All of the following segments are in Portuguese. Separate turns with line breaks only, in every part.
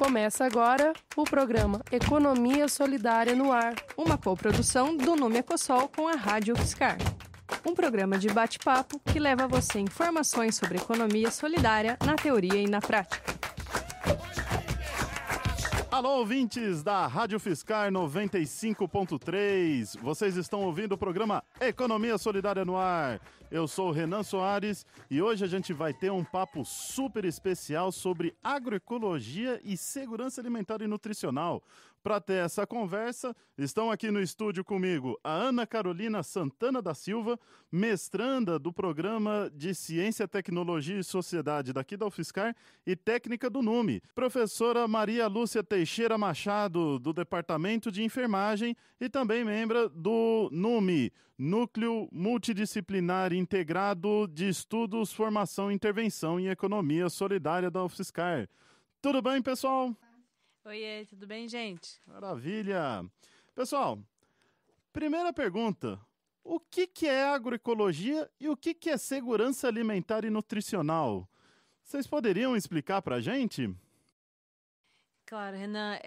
Começa agora o programa Economia Solidária no Ar.
Uma coprodução do Nume Ecosol com a Rádio UFSCar. Um programa de bate-papo que leva a você informações sobre economia solidária na teoria e na prática.
Alô, ouvintes da Rádio UFSCar 95.3. Vocês estão ouvindo o programa Economia Solidária no Ar. Eu sou o Renan Soares e hoje a gente vai ter um papo super especial sobre agroecologia e segurança alimentar e nutricional. Para ter essa conversa, estão aqui no estúdio comigo a Ana Carolina Santana da Silva, mestranda do Programa de Ciência, Tecnologia e Sociedade daqui da UFSCar e técnica do NUME, professora Maria Lúcia Teixeira Machado, do Departamento de Enfermagem e também membro do NUME, Núcleo Multidisciplinar Integrado de Estudos, Formação e Intervenção em Economia Solidária da UFSCar. Tudo bem, pessoal?
Oiê, tudo bem, gente?
Maravilha! Pessoal, primeira pergunta. O que é agroecologia e o que é segurança alimentar e nutricional? Vocês poderiam explicar para a gente?
Claro, Renan,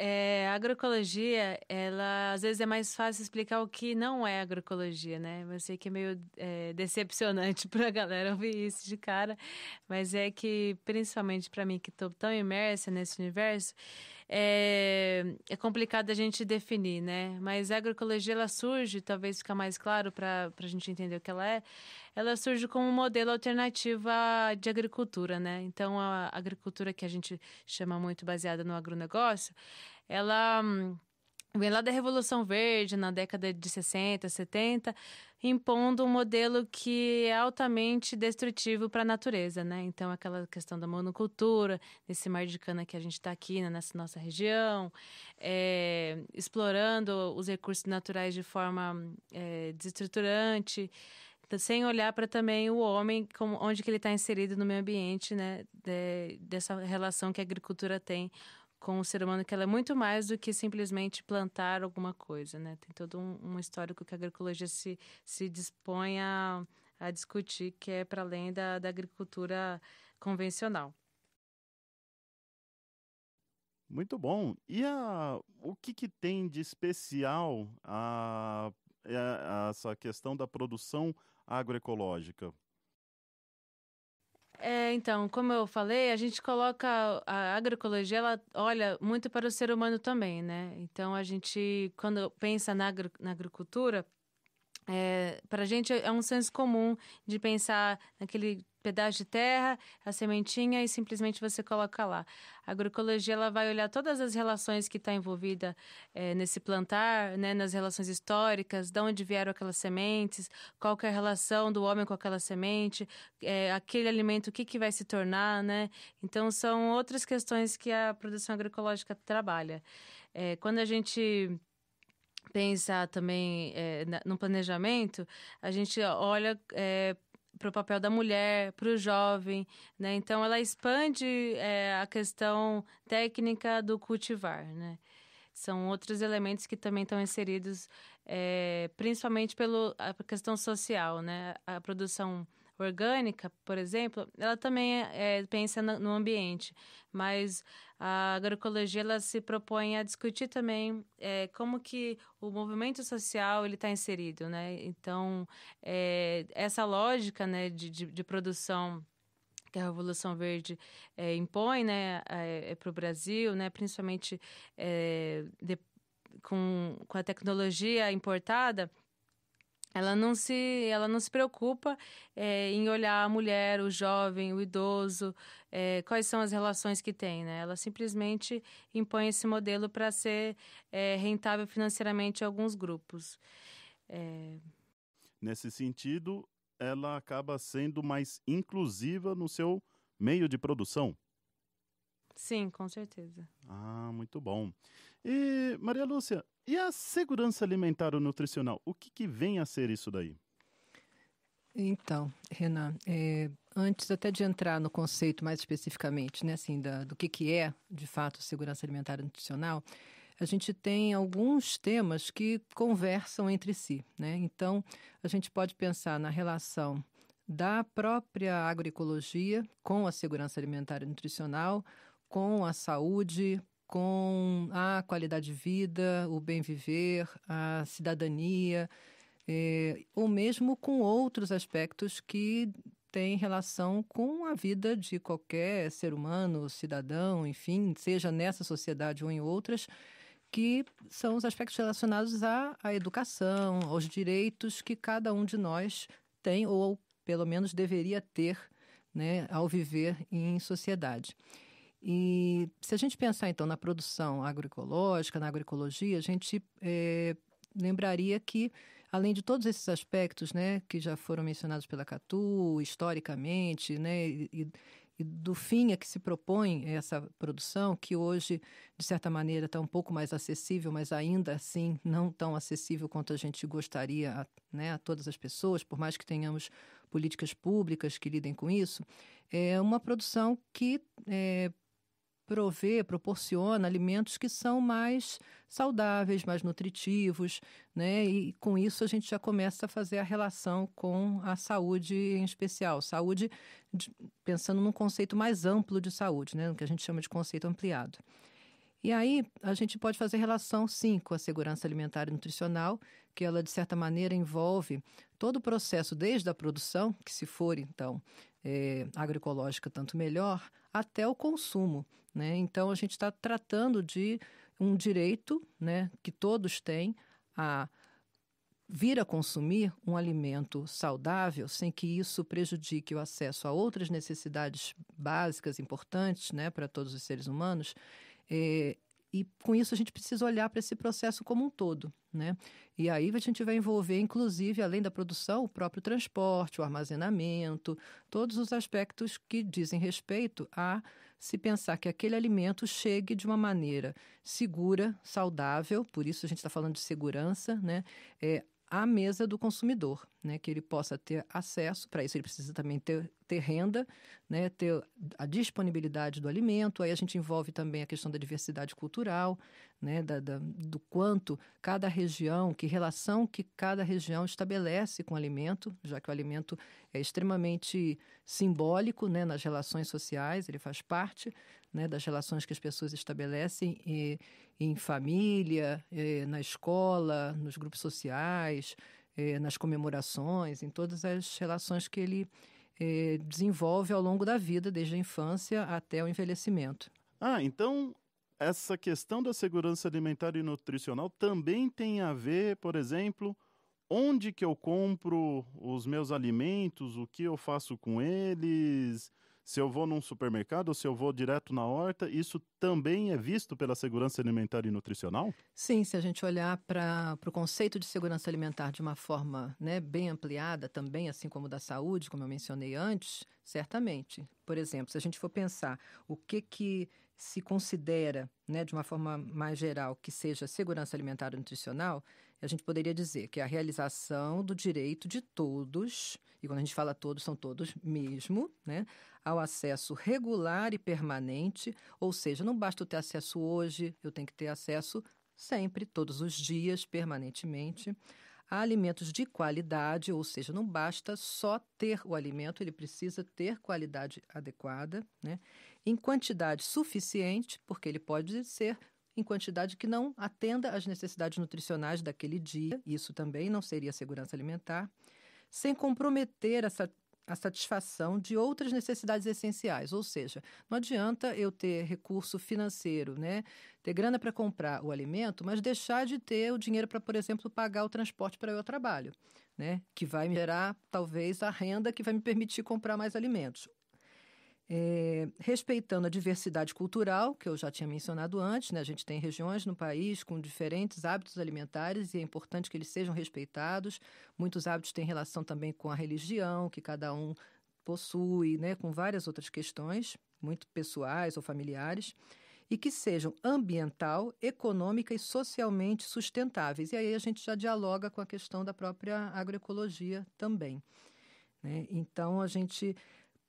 a agroecologia, ela às vezes é mais fácil explicar o que não é agroecologia, né? Eu sei que é meio decepcionante para a galera ouvir isso de cara, mas é que, principalmente para mim, que estou tão imersa nesse universo, é complicado a gente definir, né? Mas a agroecologia, ela surge, talvez ficar mais claro para a gente entender o que ela surge como um modelo alternativo de agricultura, né? Então, a agricultura que a gente chama muito baseada no agronegócio, ela vem lá da Revolução Verde, na década de 60, 70, impondo um modelo que é altamente destrutivo para a natureza, né? Então, aquela questão da monocultura, desse mar de cana que a gente está aqui, né, nessa nossa região, explorando os recursos naturais de forma desestruturante, sem olhar para também o homem, onde que ele está inserido no meio ambiente, né? Dessa relação que a agricultura tem com o ser humano, que ela é muito mais do que simplesmente plantar alguma coisa, né? Tem todo um histórico que a agroecologia se dispõe a discutir, que é para além da agricultura convencional.
Muito bom. E o que tem de especial essa questão da produção agroecológica?
Então, como eu falei, a gente coloca a agroecologia, ela olha muito para o ser humano também, né? Então, a gente, quando pensa na agricultura, para a gente é um senso comum de pensar naquele pedaço de terra, a sementinha e simplesmente você coloca lá. A agroecologia, ela vai olhar todas as relações que está envolvida nesse plantar, né, nas relações históricas, de onde vieram aquelas sementes, qual que é a relação do homem com aquela semente, aquele alimento, o que vai se tornar, né? Então, são outras questões que a produção agroecológica trabalha. Quando a gente pensa também no planejamento, a gente olha para o papel da mulher, para o jovem, né? Então, ela expande a questão técnica do cultivar, né? São outros elementos que também estão inseridos, principalmente pela questão social, né? A produção orgânica, por exemplo, ela também pensa no ambiente, mas a agroecologia, ela se propõe a discutir também como que o movimento social ele está inserido, né? Então, essa lógica, né, de produção que a Revolução Verde impõe, né, para o Brasil, né, principalmente com a tecnologia importada, ela não se preocupa em olhar a mulher, o jovem, o idoso, quais são as relações que tem, né? Ela simplesmente impõe esse modelo para ser rentável financeiramente a alguns grupos.
Nesse sentido, ela acaba sendo mais inclusiva no seu meio de produção?
Sim, com certeza.
Ah, muito bom. E, Maria Lúcia, e a segurança alimentar ou nutricional? O que vem a ser isso daí?
Então, Renan, antes até de entrar no conceito mais especificamente, né, assim, do que é, de fato, segurança alimentar e nutricional, a gente tem alguns temas que conversam entre si, né? Então, a gente pode pensar na relação da própria agroecologia com a segurança alimentar e nutricional, com a saúde, com a qualidade de vida, o bem viver, a cidadania, ou mesmo com outros aspectos que têm relação com a vida de qualquer ser humano, cidadão, enfim, seja nessa sociedade ou em outras, que são os aspectos relacionados à educação, aos direitos que cada um de nós tem, ou pelo menos deveria ter, né, ao viver em sociedade. E se a gente pensar, então, na produção agroecológica, na agroecologia, a gente lembraria que, além de todos esses aspectos, né, que já foram mencionados pela Catu, historicamente, né, e do fim a que se propõe essa produção, que hoje, de certa maneira, está um pouco mais acessível, mas ainda assim não tão acessível quanto a gente gostaria, né, a todas as pessoas, por mais que tenhamos políticas públicas que lidem com isso, é uma produção que proporciona alimentos que são mais saudáveis, mais nutritivos, né? E com isso a gente já começa a fazer a relação com a saúde em especial. Saúde, pensando num conceito mais amplo de saúde, né? O que a gente chama de conceito ampliado. E aí a gente pode fazer relação, sim, com a segurança alimentar e nutricional, que ela, de certa maneira, envolve todo o processo, desde a produção, que se for, então, agroecológica, tanto melhor, até o consumo, né? Então, a gente está tratando de um direito, né, que todos têm a vir a consumir um alimento saudável sem que isso prejudique o acesso a outras necessidades básicas importantes, né, para todos os seres humanos. E com isso a gente precisa olhar para esse processo como um todo, né? E aí a gente vai envolver, inclusive, além da produção, o próprio transporte, o armazenamento, todos os aspectos que dizem respeito a se pensar que aquele alimento chegue de uma maneira segura, saudável, por isso a gente está falando de segurança, né? À mesa do consumidor, né? Que ele possa ter acesso, para isso ele precisa também ter renda, né? Ter a disponibilidade do alimento, aí a gente envolve também a questão da diversidade cultural, né? Do quanto cada região, que relação que cada região estabelece com o alimento, já que o alimento é extremamente simbólico, né? Nas relações sociais, ele faz parte, né? Das relações que as pessoas estabelecem em família, na escola, nos grupos sociais, nas comemorações, em todas as relações que ele desenvolve ao longo da vida, desde a infância até o envelhecimento.
Então essa questão da segurança alimentar e nutricional também tem a ver, por exemplo, onde que eu compro os meus alimentos, o que eu faço com eles, se eu vou num supermercado ou se eu vou direto na horta, isso também é visto pela segurança alimentar e nutricional?
Sim, se a gente olhar para o conceito de segurança alimentar de uma forma, né, bem ampliada também, assim como da saúde, como eu mencionei antes, certamente. Por exemplo, se a gente for pensar o que se considera, né, de uma forma mais geral, que seja segurança alimentar e nutricional, a gente poderia dizer que é a realização do direito de todos, e quando a gente fala todos, são todos mesmo, né, ao acesso regular e permanente, ou seja, não basta eu ter acesso hoje, eu tenho que ter acesso sempre, todos os dias, permanentemente, a alimentos de qualidade, ou seja, não basta só ter o alimento, ele precisa ter qualidade adequada, né, em quantidade suficiente, porque ele pode ser em quantidade que não atenda às necessidades nutricionais daquele dia, isso também não seria segurança alimentar, sem comprometer a satisfação de outras necessidades essenciais, ou seja, não adianta eu ter recurso financeiro, né, ter grana para comprar o alimento, mas deixar de ter o dinheiro para, por exemplo, pagar o transporte para o meu trabalho, né, que vai me gerar, talvez, a renda que vai me permitir comprar mais alimentos. Respeitando a diversidade cultural, que eu já tinha mencionado antes, né? A gente tem regiões no país com diferentes hábitos alimentares e é importante que eles sejam respeitados. Muitos hábitos têm relação também com a religião, que cada um possui, né? Com várias outras questões, muito pessoais ou familiares, e que sejam ambiental, econômica e socialmente sustentáveis. E aí a gente já dialoga com a questão da própria agroecologia também, né? Então, a gente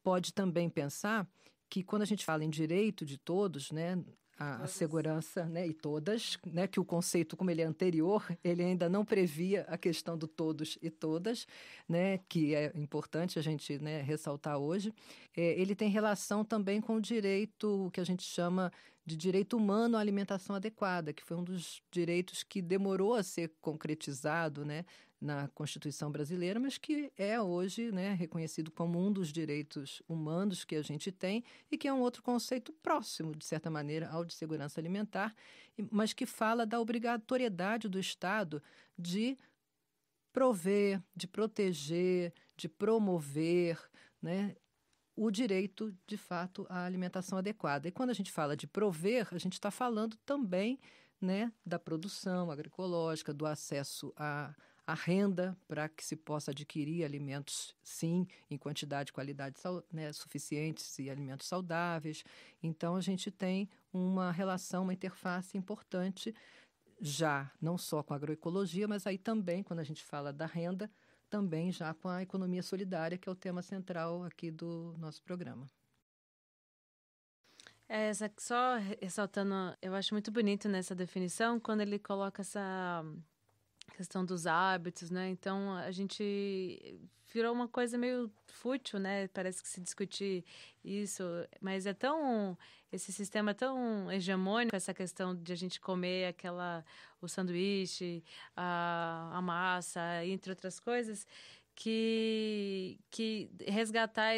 pode também pensar que quando a gente fala em direito de todos, né, a segurança, né, e todas, né, que o conceito, como ele é anterior, ele ainda não previa a questão do todos e todas, né, que é importante a gente, né, ressaltar hoje. Ele tem relação também com o direito que a gente chama de direito humano à alimentação adequada, que foi um dos direitos que demorou a ser concretizado, né, na Constituição brasileira, mas que é hoje, né, reconhecido como um dos direitos humanos que a gente tem e que é um outro conceito próximo, de certa maneira, ao de segurança alimentar, mas que fala da obrigatoriedade do Estado de prover, de proteger, de promover, né, o direito, de fato, à alimentação adequada. E quando a gente fala de prover, a gente está falando também, né, da produção agroecológica, do acesso à renda para que se possa adquirir alimentos, sim, em quantidade e qualidade, né, suficientes e alimentos saudáveis. Então, a gente tem uma relação, uma interface importante já, não só com a agroecologia, mas aí também, quando a gente fala da renda, também já com a economia solidária, que é o tema central aqui do nosso programa.
Só ressaltando, eu acho muito bonito nessa definição, quando ele coloca essa questão dos hábitos, né? Então, a gente virou uma coisa meio fútil, né? Parece que se discutir isso, mas esse sistema é tão hegemônico, essa questão de a gente comer o sanduíche, a massa, entre outras coisas, que resgatar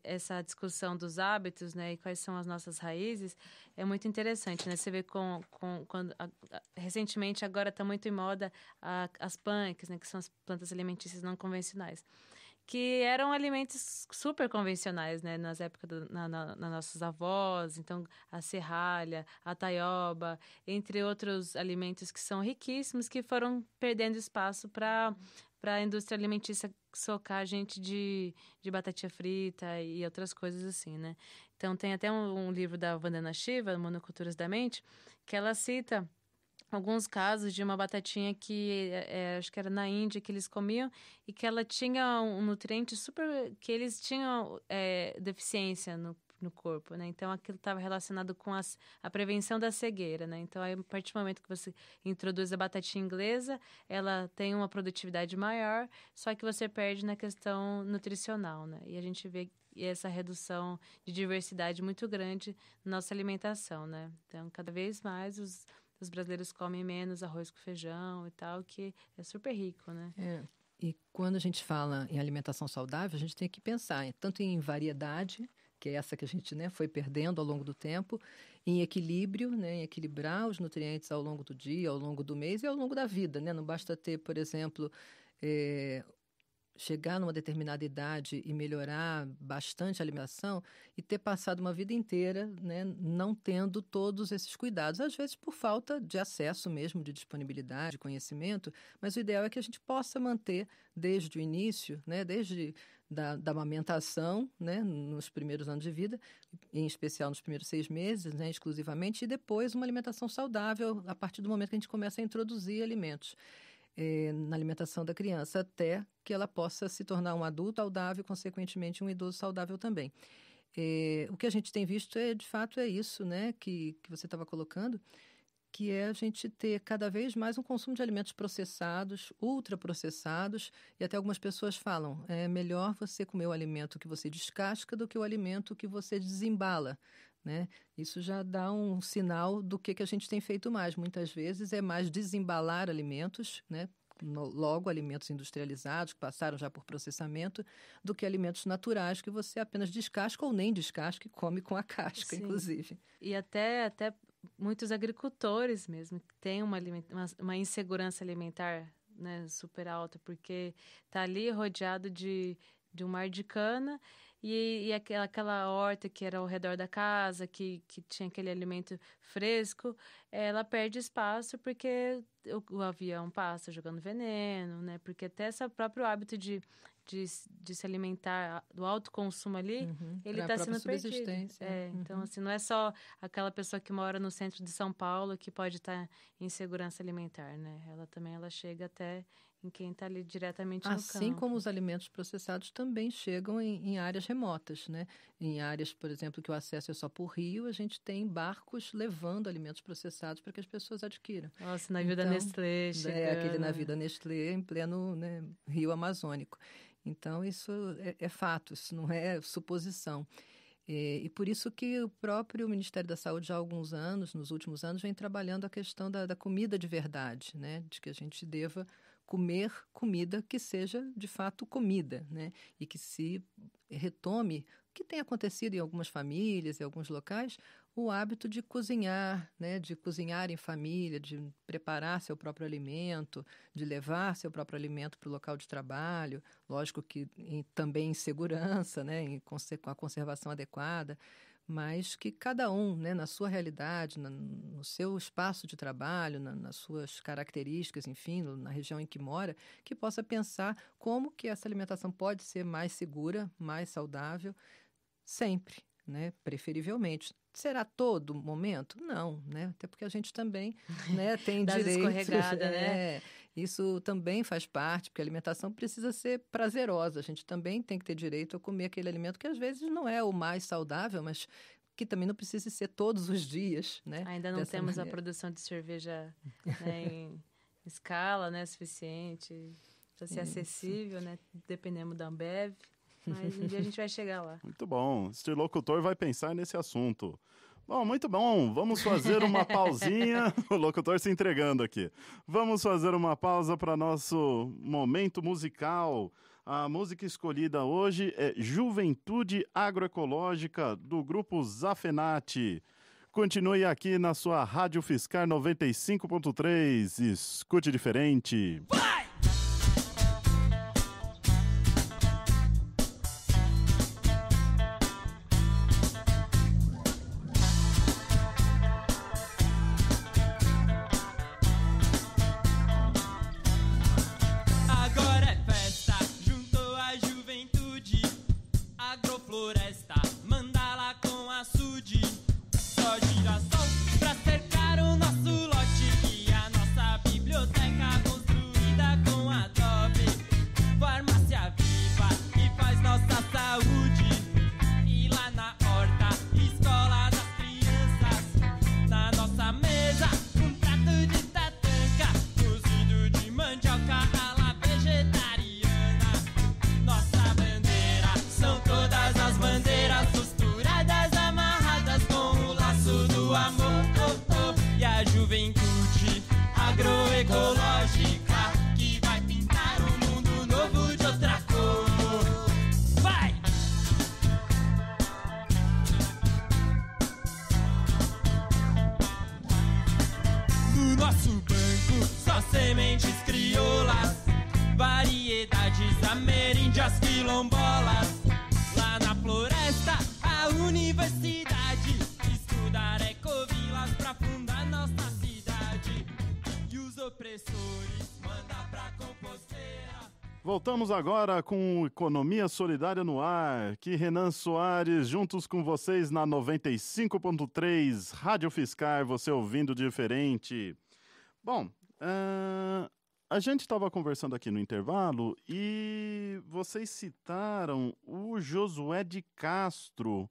essa discussão dos hábitos, né, e quais são as nossas raízes, é muito interessante, né? Você vê quando recentemente agora está muito em moda as punks, né, que são as plantas alimentícias não convencionais, que eram alimentos super convencionais, né, nas épocas nas nossas avós. Então, a serralha, a taioba, entre outros alimentos que são riquíssimos, que foram perdendo espaço para a indústria alimentícia socar a gente de batatinha frita e outras coisas assim, né? Então, tem até um livro da Vandana Shiva, Monoculturas da Mente, que ela cita alguns casos de uma batatinha que acho que era na Índia que eles comiam e que ela tinha um nutriente super... que eles tinham deficiência no corpo, né? Então, aquilo estava relacionado com a prevenção da cegueira, né? Então, aí, a partir do momento que você introduz a batatinha inglesa, ela tem uma produtividade maior, só que você perde na questão nutricional, né? E a gente vê essa redução de diversidade muito grande na nossa alimentação, né? Então, cada vez mais os brasileiros comem menos arroz com feijão e tal, que é super rico, né?
E quando a gente fala em alimentação saudável, a gente tem que pensar tanto em variedade, que é essa que a gente, né, foi perdendo ao longo do tempo, em equilíbrio, né, em equilibrar os nutrientes ao longo do dia, ao longo do mês e ao longo da vida, né? Não basta ter, por exemplo, chegar numa determinada idade e melhorar bastante a alimentação e ter passado uma vida inteira, né, não tendo todos esses cuidados, às vezes por falta de acesso mesmo, de disponibilidade, de conhecimento, mas o ideal é que a gente possa manter desde o início, né, desde da amamentação, né, nos primeiros anos de vida, em especial nos primeiros 6 meses, né, exclusivamente, e depois uma alimentação saudável a partir do momento que a gente começa a introduzir alimentos na alimentação da criança, até que ela possa se tornar um adulto saudável e, consequentemente, um idoso saudável também. O que a gente tem visto de fato, é isso, né, que você estava colocando, que é a gente ter cada vez mais um consumo de alimentos processados, ultraprocessados, e até algumas pessoas falam, é melhor você comer o alimento que você descasca do que o alimento que você desembala, né? Isso já dá um sinal do que a gente tem feito mais. Muitas vezes é mais desembalar alimentos, né? Logo alimentos industrializados, que passaram já por processamento, do que alimentos naturais que você apenas descasca ou nem descasca e come com a casca, sim, inclusive.
E até muitos agricultores mesmo que têm uma insegurança alimentar, né, super alta, porque está ali rodeado de um mar de cana e aquela horta que era ao redor da casa, que tinha aquele alimento fresco, ela perde espaço porque o avião passa jogando veneno, né? Porque até esse próprio hábito de se alimentar do alto consumo ali, ele está sendo perdido. Então, assim, não é só aquela pessoa que mora no centro de São Paulo que pode estar em insegurança alimentar, né? Ela chega até em quem está ali diretamente no campo.
Assim como os alimentos processados também chegam em áreas remotas, né? Em áreas, por exemplo, que o acesso é só por rio, a gente tem barcos levando alimentos processados para que as pessoas adquiram.
Nossa, navio da Nestlé chegando.
Aquele navio da Nestlé em pleno, né, rio amazônico. Então, isso é fato, isso não é suposição. E por isso que o próprio Ministério da Saúde, já há alguns anos, nos últimos anos, vem trabalhando a questão da comida de verdade, né? De que a gente deva comer comida que seja, de fato, comida, né? E que se retome, o que tem acontecido em algumas famílias, em alguns locais, o hábito de cozinhar, né? De cozinhar em família, de preparar seu próprio alimento, de levar seu próprio alimento para o local de trabalho, lógico que também em segurança, né? Com a conservação adequada, mas que cada um, né, na sua realidade, no seu espaço de trabalho, nas suas características, enfim, na região em que mora, que possa pensar como que essa alimentação pode ser mais segura, mais saudável, sempre, né, preferivelmente. Será todo momento? Não, né? Até porque a gente também, né, tem
das
direito.
escorregada, né?
Isso também faz parte, porque a alimentação precisa ser prazerosa. A gente também tem que ter direito a comer aquele alimento que às vezes não é o mais saudável, mas que também não precisa ser todos os dias, né?
Ainda não
Dessa
temos
maneira.
a produção de cerveja, né, em escala, né, suficiente para ser acessível, né? Dependemos da Ambev, mas um dia a gente vai chegar lá.
Muito bom. Este locutor vai pensar nesse assunto. Bom, muito bom. Vamos fazer uma pausinha. O locutor se entregando aqui. Vamos fazer uma pausa para nosso momento musical. A música escolhida hoje é Juventude Agroecológica, do grupo Zafenati. Continue aqui na sua Rádio Fiscar 95.3. Escute diferente.
Quilombolas, lá na floresta, a universidade, estudar ecovilas pra fundar nossa cidade, e os opressores mandar pra composteira.
Voltamos agora com Economia Solidária no Ar, que Renan Soares, juntos com vocês na 95.3, Rádio Fiscar, você ouvindo diferente. Bom, a gente estava conversando aqui no intervalo e vocês citaram o Josué de Castro.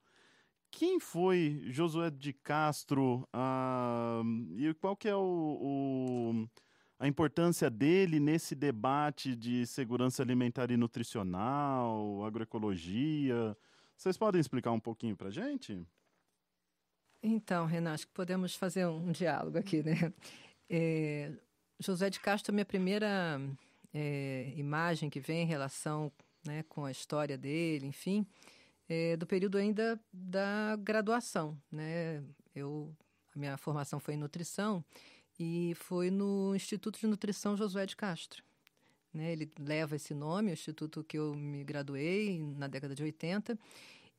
Quem foi Josué de Castro e qual que é a importância dele nesse debate de segurança alimentar e nutricional, agroecologia? Vocês podem explicar um pouquinho para a gente?
Então, Renan, acho que podemos fazer um diálogo aqui, né? José de Castro, a minha primeira imagem que vem em relação, né, com a história dele, enfim, do período ainda da graduação, né? A minha formação foi em nutrição e foi no Instituto de Nutrição Josué de Castro, né? Ele leva esse nome, o instituto que eu me graduei na década de 80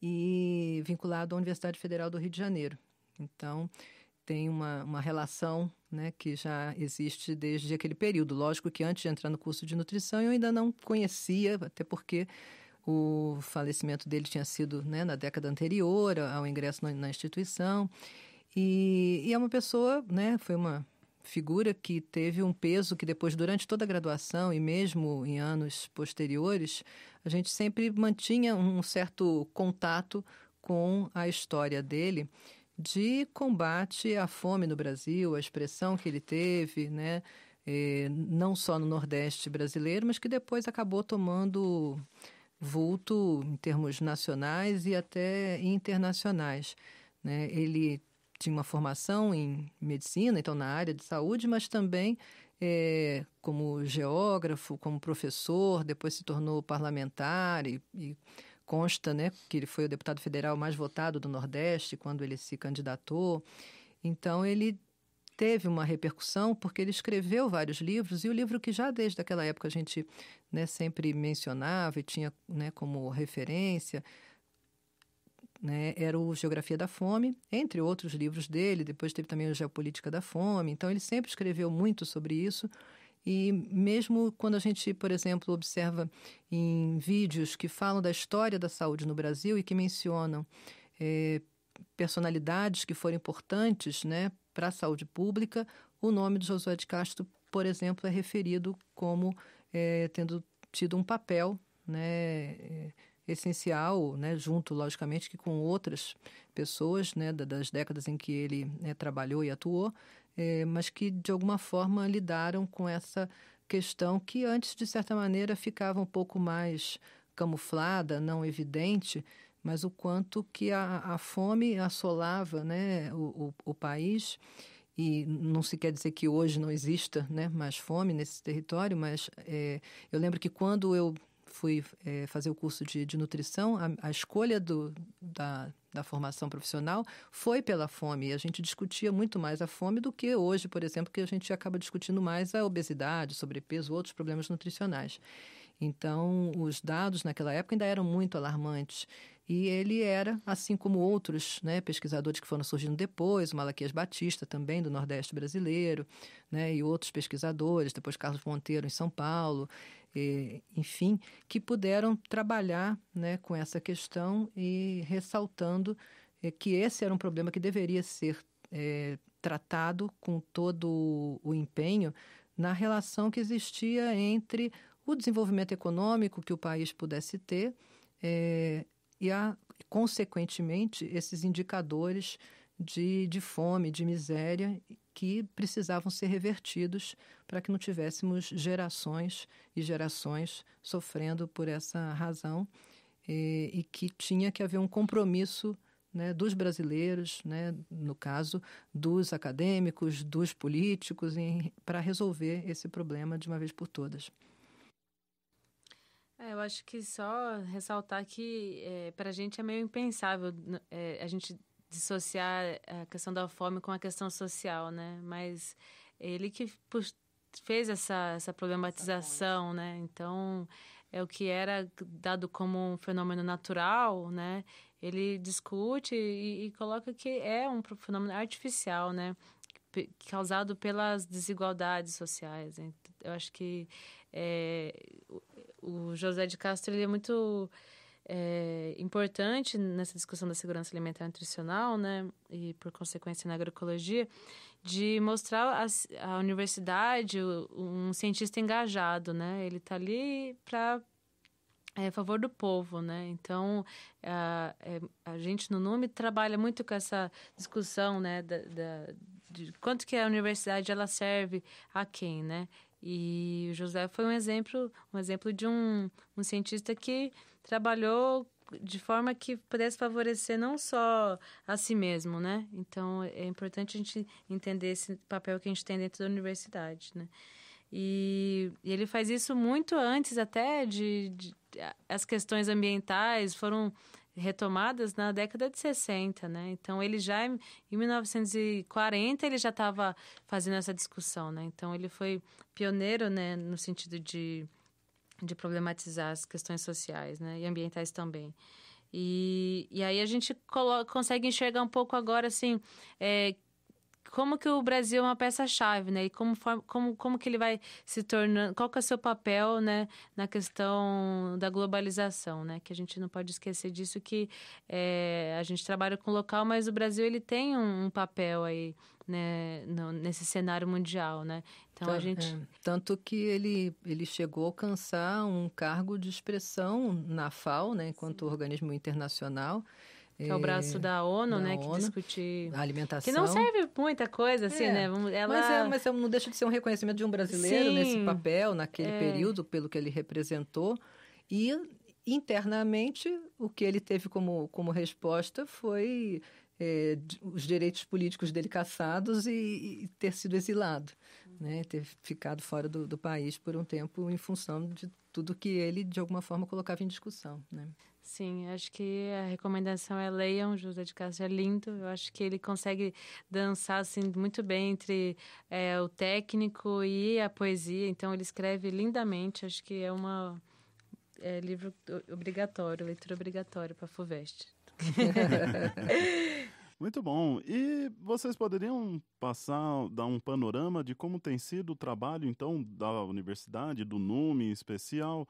e vinculado à Universidade Federal do Rio de Janeiro. Então, tem uma relação, né, que já existe desde aquele período. Lógico que antes de entrar no curso de nutrição eu ainda não conhecia, até porque o falecimento dele tinha sido, né, na década anterior ao ingresso na instituição. E é uma pessoa, né, foi uma figura que teve um peso que depois, durante toda a graduação e mesmo em anos posteriores, a gente sempre mantinha um certo contato com a história dele, de combate à fome no Brasil, a expressão que ele teve, né, não só no Nordeste brasileiro, mas que depois acabou tomando vulto em termos nacionais e até internacionais, né? Ele tinha uma formação em medicina, então na área de saúde, mas também como geógrafo, como professor, depois se tornou parlamentar e consta, né, que ele foi o deputado federal mais votado do Nordeste quando ele se candidatou. Então, ele teve uma repercussão porque ele escreveu vários livros, e o livro que já desde aquela época a gente, né, sempre mencionava e tinha, né, como referência, né, era o Geografia da Fome, entre outros livros dele. Depois teve também o Geopolítica da Fome. Então, ele sempre escreveu muito sobre isso. E mesmo quando a gente, por exemplo, observa em vídeos que falam da história da saúde no Brasil e que mencionam personalidades que foram importantes, né, para a saúde pública, o nome de Josué de Castro, por exemplo, é referido como tendo tido um papel, né, essencial, né, junto, logicamente, que com outras pessoas, né, das décadas em que ele, né, trabalhou e atuou, mas que, de alguma forma, lidaram com essa questão que antes, de certa maneira, ficava um pouco mais camuflada, não evidente, mas o quanto que a fome assolava, né, o país. E não se quer dizer que hoje não exista, né, mais fome nesse território, mas eu lembro que quando eu fui fazer o curso de nutrição, a escolha da formação profissional foi pela fome. E a gente discutia muito mais a fome do que hoje, por exemplo, que a gente acaba discutindo mais a obesidade, sobrepeso, outros problemas nutricionais. Então, os dados naquela época ainda eram muito alarmantes. E ele era, assim como outros, né, pesquisadores que foram surgindo depois, o Malaquias Batista também, do Nordeste brasileiro, né, e outros pesquisadores, depois Carlos Monteiro em São Paulo, enfim, que puderam trabalhar, né, com essa questão e ressaltando que esse era um problema que deveria ser tratado com todo o empenho na relação que existia entre o desenvolvimento econômico que o país pudesse ter e, consequentemente, esses indicadores de fome, de miséria, que precisavam ser revertidos para que não tivéssemos gerações e gerações sofrendo por essa razão, e que tinha que haver um compromisso, né, dos brasileiros, né, no caso dos acadêmicos, dos políticos, para resolver esse problema de uma vez por todas.
Eu acho que só ressaltar que para a gente é meio impensável a gente dissociar a questão da fome com a questão social, né? Mas ele que fez essa problematização, né? Então, o que era dado como um fenômeno natural, né? Ele discute e coloca que é um fenômeno artificial, né? Causado pelas desigualdades sociais. Eu acho que o José de Castro ele é muito importante nessa discussão da segurança alimentar e nutricional, né, e por consequência na agroecologia, de mostrar a universidade um cientista engajado, né, ele está ali a favor do povo, né, então a gente no NUME trabalha muito com essa discussão, né, de quanto que a universidade ela serve a quem, né, e o José foi um exemplo de um cientista que trabalhou de forma que pudesse favorecer não só a si mesmo, né? Então, é importante a gente entender esse papel que a gente tem dentro da universidade, né? E ele faz isso muito antes até as questões ambientais foram retomadas na década de 60, né? Então, ele já, em 1940, ele já estava fazendo essa discussão, né? Então, ele foi pioneiro, né, no sentido de problematizar as questões sociais, né, e ambientais também. E aí a gente consegue enxergar um pouco agora, assim, como que o Brasil é uma peça-chave, né, e como que ele vai se tornando, qual que é o seu papel, né, na questão da globalização, né, que a gente não pode esquecer disso, que a gente trabalha com o local, mas o Brasil, ele tem um papel aí, né, nesse cenário mundial, né, então a gente...
Tanto que ele chegou a alcançar um cargo de expressão na FAO, né, enquanto organismo internacional,
que é o braço da ONU, né?
ONU,
que discute...
A alimentação.
Que não serve muita coisa, assim, né?
Mas não deixa de ser um reconhecimento de um brasileiro, sim, nesse papel, naquele período, pelo que ele representou. E internamente, o que ele teve como resposta foi os direitos políticos dele cassados e ter sido exilado, né? Ter ficado fora do país por um tempo em função de tudo que ele, de alguma forma, colocava em discussão, né?
Sim, acho que a recomendação é leiam José de Castro, é lindo. Eu acho que ele consegue dançar assim, muito bem entre o técnico e a poesia. Então, ele escreve lindamente. Acho que é livro obrigatório, leitura obrigatória para a FUVEST.
Muito bom. E vocês poderiam dar um panorama de como tem sido o trabalho, então, da universidade, do NUME em especial,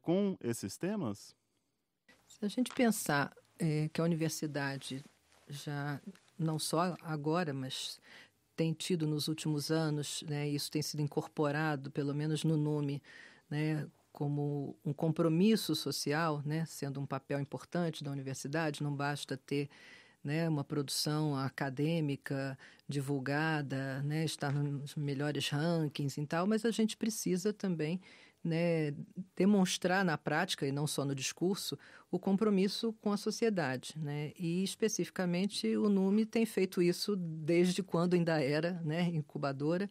com esses temas?
Se a gente pensar que a universidade já, não só agora, mas tem tido nos últimos anos, né, isso tem sido incorporado, pelo menos no NUME, né, como um compromisso social, né, sendo um papel importante da universidade, não basta ter, né, uma produção acadêmica divulgada, né, estar nos melhores rankings e tal, mas a gente precisa também, né, demonstrar na prática, e não só no discurso, o compromisso com a sociedade, né? E, especificamente, o NUME tem feito isso desde quando ainda era, né, incubadora,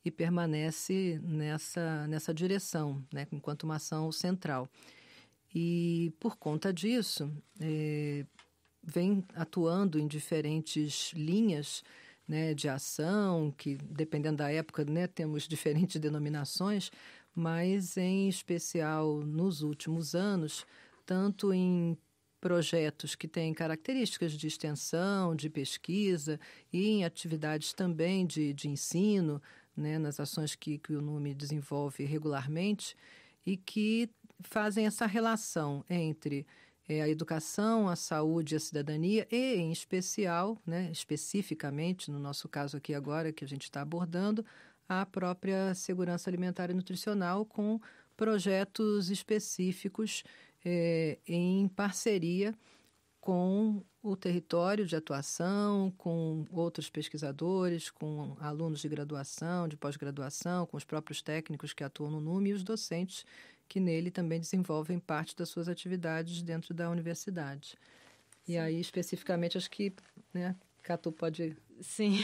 e permanece nessa direção, né, enquanto uma ação central. E, por conta disso, vem atuando em diferentes linhas, né, de ação, que, dependendo da época, né, temos diferentes denominações, mas, em especial, nos últimos anos, tanto em projetos que têm características de extensão, de pesquisa e em atividades também de ensino, né, nas ações que o NUME desenvolve regularmente e que fazem essa relação entre a educação, a saúde e a cidadania e, em especial, né, especificamente, no nosso caso aqui agora, que a gente está abordando, a própria segurança alimentar e nutricional com projetos específicos em parceria com o território de atuação, com outros pesquisadores, com alunos de graduação, de pós-graduação, com os próprios técnicos que atuam no NUME e os docentes que nele também desenvolvem parte das suas atividades dentro da universidade. E aí, especificamente, acho que, né, Catu pode...
Sim.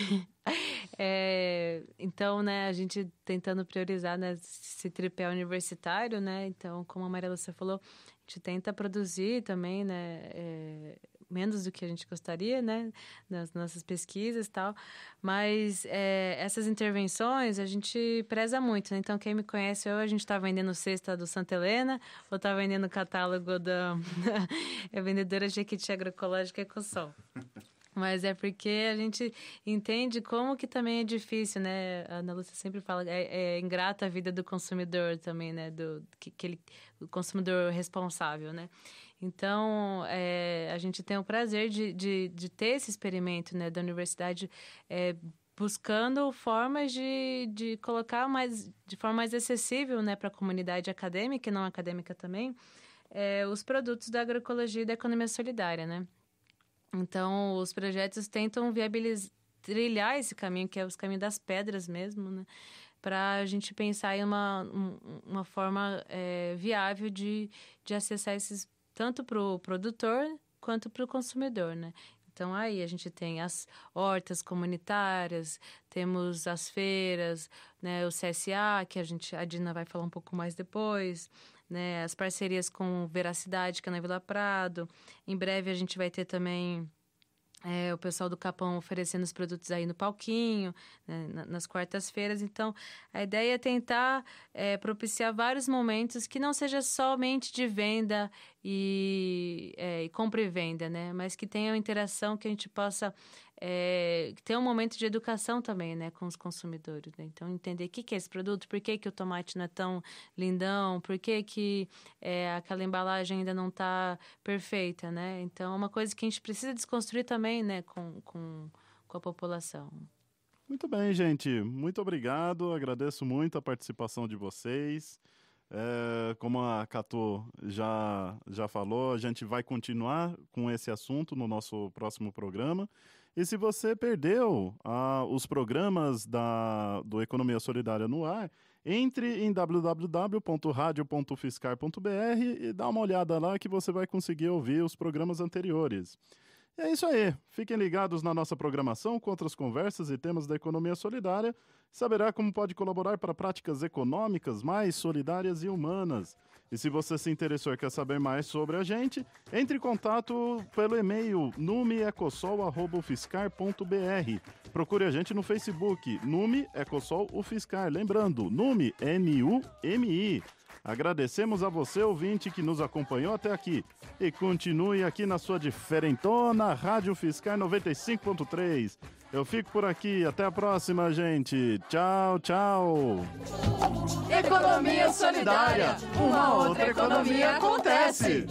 Então, né, a gente tentando priorizar, né, esse tripé universitário, né, então, como a Maria Lúcia falou, a gente tenta produzir também, né, menos do que a gente gostaria, né, nas nossas pesquisas e tal, mas essas intervenções a gente preza muito, né, então quem me conhece, a gente está vendendo cesta do Santa Helena, ou está vendendo catálogo da vendedora Jequiti Agroecológica Ecosol. Mas é porque a gente entende como que também é difícil, né? A Ana Lúcia sempre fala, é ingrata a vida do consumidor também, né? Do consumidor responsável, né? Então, a gente tem o prazer de ter esse experimento, né? Da universidade buscando formas de colocar de forma mais acessível, né? Para a comunidade acadêmica e não acadêmica também, os produtos da agroecologia e da economia solidária, né? Então, os projetos tentam trilhar esse caminho, que é o caminho das pedras mesmo, né? Para a gente pensar em uma forma viável de acessar esses, tanto para o produtor quanto para o consumidor, né? Então, aí a gente tem as hortas comunitárias, temos as feiras, né? O CSA, que a Dina vai falar um pouco mais depois, né, as parcerias com Veracidade, que é na Vila Prado. Em breve a gente vai ter também o pessoal do Capão oferecendo os produtos aí no palquinho, né, nas quartas-feiras. Então, a ideia é tentar propiciar vários momentos que não seja somente de venda e compra e venda, né, mas que tenha uma interação, que a gente possa ter um momento de educação também, né, com os consumidores, né? Então, entender o que é esse produto, por que o tomate não é tão lindão, por que aquela embalagem ainda não está perfeita, né? Então, é uma coisa que a gente precisa desconstruir também, né, com a população.
Muito bem, gente. Muito obrigado. Agradeço muito a participação de vocês. Como a Catu já falou, a gente vai continuar com esse assunto no nosso próximo programa. E se você perdeu os programas do Economia Solidária no Ar, Entre em www.radio.fiscar.br e dá uma olhada lá que você vai conseguir ouvir os programas anteriores. E é isso aí. Fiquem ligados na nossa programação com outras conversas e temas da economia solidária. Saberá como pode colaborar para práticas econômicas mais solidárias e humanas. E se você se interessou e quer saber mais sobre a gente, entre em contato pelo e-mail numeecosol@fiscar.br. Procure a gente no Facebook, Nume Ecosol UFSCar. Lembrando, Nume, N-U-M-I. Agradecemos a você, ouvinte, que nos acompanhou até aqui. E continue aqui na sua diferentona Rádio Fiscar 95.3. Eu fico por aqui. Até a próxima, gente. Tchau, tchau.
Economia solidária. Uma outra economia acontece.